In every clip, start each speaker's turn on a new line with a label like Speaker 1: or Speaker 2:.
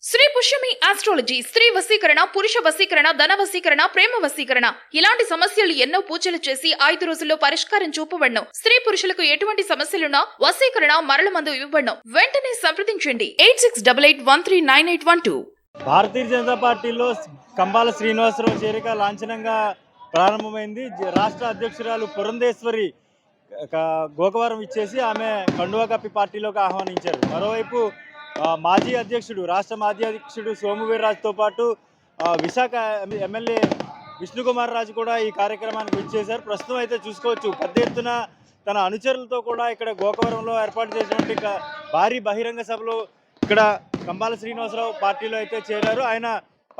Speaker 1: Shri Pushyami astrology స్త్రీ వశీకరణ, పురుష వశీకరణ, ధన వశీకరణ, ప్రేమ వశీకరణ ఇలాంటి సమస్యలు ఎన్నో పూజలు చేసి 5 రోజుల్లో పరిష్కారం చూపబడను. స్త్రీ పురుషులకు ఎటువంటి సమస్యలున్నా వశీకరణ మరల మందు ఇవ్వబడను. వెంటనే సంప్రదించండి 8688139812.
Speaker 2: భారతీయ జనతా పార్టీలో కంబాల శ్రీనివాసరావు చేరిక లాంఛనంగా ప్రారంభమైంది. రాష్ట్ర అధ్యక్షురాలు పురంధేశ్వరి గోకవరం ఇచ్చేసి ఆమె కండువా కప్పి పార్టీలోకి ఆహ్వానించారు. మరోవైపు రాష్ట్ర మాజీ అధ్యక్షుడు సోము వీర్రాజుతో పాటు విశాఖ ఎమ్మెల్యే విష్ణుకుమార్ రాజు కూడా ఈ కార్యక్రమానికి విచ్చేశారు. ప్రస్తుతం అయితే చూసుకోవచ్చు పెద్ద ఎత్తున తన అనుచరులతో కూడా ఇక్కడ గోకవరంలో ఏర్పాటు చేసినటువంటి భారీ బహిరంగ సభలో ఇక్కడ కంబాల శ్రీనివాసరావు పార్టీలో అయితే చేరారు. ఆయన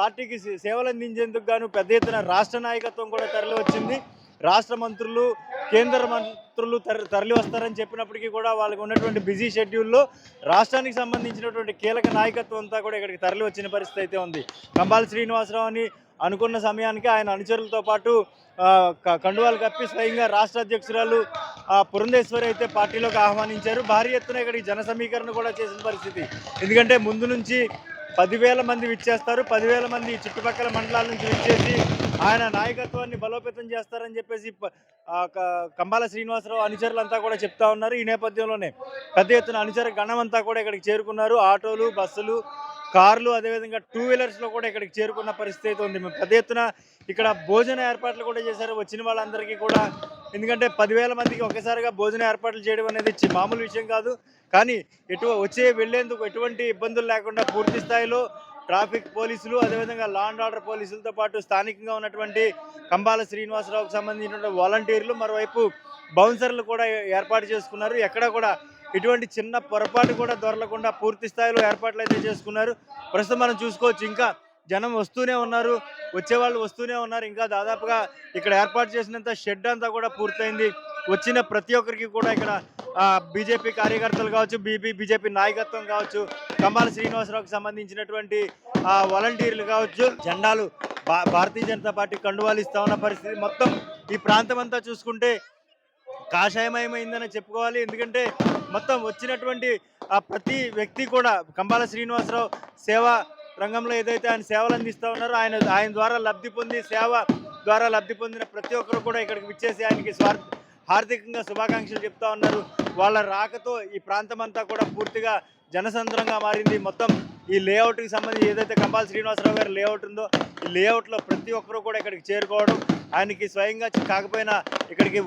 Speaker 2: పార్టీకి సేవలు అందించేందుకు గాను పెద్ద ఎత్తున రాష్ట్ర నాయకత్వం కూడా తరలి వచ్చింది. రాష్ట్ర మంత్రులు, కేంద్ర మంత్రులు తరలి వస్తారని చెప్పినప్పటికీ కూడా వాళ్ళకి ఉన్నటువంటి బిజీ షెడ్యూల్లో రాష్ట్రానికి సంబంధించినటువంటి కీలక నాయకత్వం అంతా కూడా ఇక్కడికి తరలి వచ్చిన పరిస్థితి అయితే ఉంది. కంబాల శ్రీనివాసరావు అని అనుకున్న సమయానికి ఆయన అనుచరులతో పాటు కండువాలు కప్పి స్వయంగా రాష్ట్ర అధ్యక్షురాలు పురంధేశ్వరి అయితే పార్టీలోకి ఆహ్వానించారు. భారీ ఎత్తున ఇక్కడికి జన సమీకరణ కూడా చేసిన పరిస్థితి. ఎందుకంటే ముందు నుంచి 10,000 మంది విచ్చేస్తారు. 10,000 మంది చుట్టుపక్కల మండలాల నుంచి విచ్చేసి ఆయన నాయకత్వాన్ని బలోపేతం చేస్తారని చెప్పేసి కంబాల శ్రీనివాసరావు అనుచరులంతా కూడా చెప్తా ఉన్నారు. ఈ నేపథ్యంలోనే పెద్ద ఎత్తున అనుచర గణమంతా కూడా ఇక్కడికి చేరుకున్నారు. ఆటోలు, బస్సులు, కార్లు, అదేవిధంగా 2 వీలర్స్లో కూడా ఇక్కడికి చేరుకున్న పరిస్థితి అయితే ఉంది. పెద్ద ఎత్తున ఇక్కడ భోజన ఏర్పాట్లు కూడా చేశారు వచ్చిన వాళ్ళందరికీ కూడా. ఎందుకంటే 10,000 మందికి ఒకేసారిగా భోజన ఏర్పాట్లు చేయడం అనేది మామూలు విషయం కాదు. కానీ వెళ్లేందుకు ఎటువంటి ఇబ్బందులు లేకుండా పూర్తి స్థాయిలో ట్రాఫిక్ పోలీసులు, అదేవిధంగా లా అండ్ ఆర్డర్ పోలీసులతో పాటు స్థానికంగా ఉన్నటువంటి కంబాల శ్రీనివాసరావుకు సంబంధించిన వాలంటీర్లు, మరోవైపు బౌన్సర్లు కూడా ఏర్పాటు చేసుకున్నారు. ఎక్కడ కూడా ఇటువంటి చిన్న పొరపాటు కూడా దొరలకుండా పూర్తి స్థాయిలో ఏర్పాట్లు అయితే చేసుకున్నారు. ప్రస్తుతం మనం చూసుకోవచ్చు ఇంకా జనం వస్తూనే ఉన్నారు, వచ్చేవాళ్ళు వస్తూనే ఉన్నారు. ఇంకా దాదాపుగా ఇక్కడ ఏర్పాటు చేసినంత షెడ్ అంతా కూడా పూర్తయింది. వచ్చిన ప్రతి ఒక్కరికి కూడా ఇక్కడ బీజేపీ కార్యకర్తలు కావచ్చు, బీజేపీ నాయకత్వం కావచ్చు, కంబాల శ్రీనివాసరావుకి సంబంధించినటువంటి వాలంటీర్లు కావచ్చు, జెండాలు భారతీయ జనతా పార్టీ కండువాలు ఇస్తా ఉన్న పరిస్థితి. మొత్తం ఈ ప్రాంతం అంతా చూసుకుంటే కాషాయమయమైందని చెప్పుకోవాలి. ఎందుకంటే మొత్తం వచ్చినటువంటి ప్రతి వ్యక్తి కూడా కంబాల శ్రీనివాసరావు సేవా రంగంలో ఏదైతే ఆయన సేవలు అందిస్తూ ఉన్నారో ఆయన ద్వారా సేవ ద్వారా లబ్ధి పొందిన ప్రతి ఒక్కరు కూడా ఇక్కడికి విచ్చేసి ఆయనకి హార్దికంగా శుభాకాంక్షలు చెప్తా ఉన్నారు. వాళ్ళ రాకతో ఈ ప్రాంతం అంతా కూడా పూర్తిగా జనసంద్రంగా మారింది. మొత్తం ఈ లేఅవుట్కి సంబంధించి ఏదైతే కంబాల శ్రీనివాసరావు గారి లేఅవుట్ ఉందో ఈ లేఅవుట్లో ప్రతి ఒక్కరు కూడా ఇక్కడికి చేరుకోవడం, ఆయనకి స్వయంగా కాకపోయినా ఇక్కడికి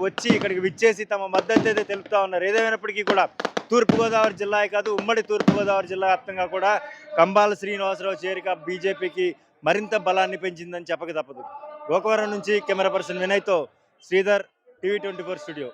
Speaker 2: విచ్చేసి తమ మద్దతు అయితే తెలుపుతా ఉన్నారు. ఏదేమైనప్పటికీ కూడా తూర్పుగోదావరి జిల్లా కాదు, ఉమ్మడి తూర్పుగోదావరి జిల్లా వ్యాప్తంగా కూడా కంబాల శ్రీనివాసరావు చేరిక బీజేపీకి మరింత బలాన్ని పెంచిందని చెప్పక తప్పదు. గోకవరం నుంచి కెమెరా పర్సన్ వినయ్తో శ్రీధర్, టీవీ 24 స్టూడియో.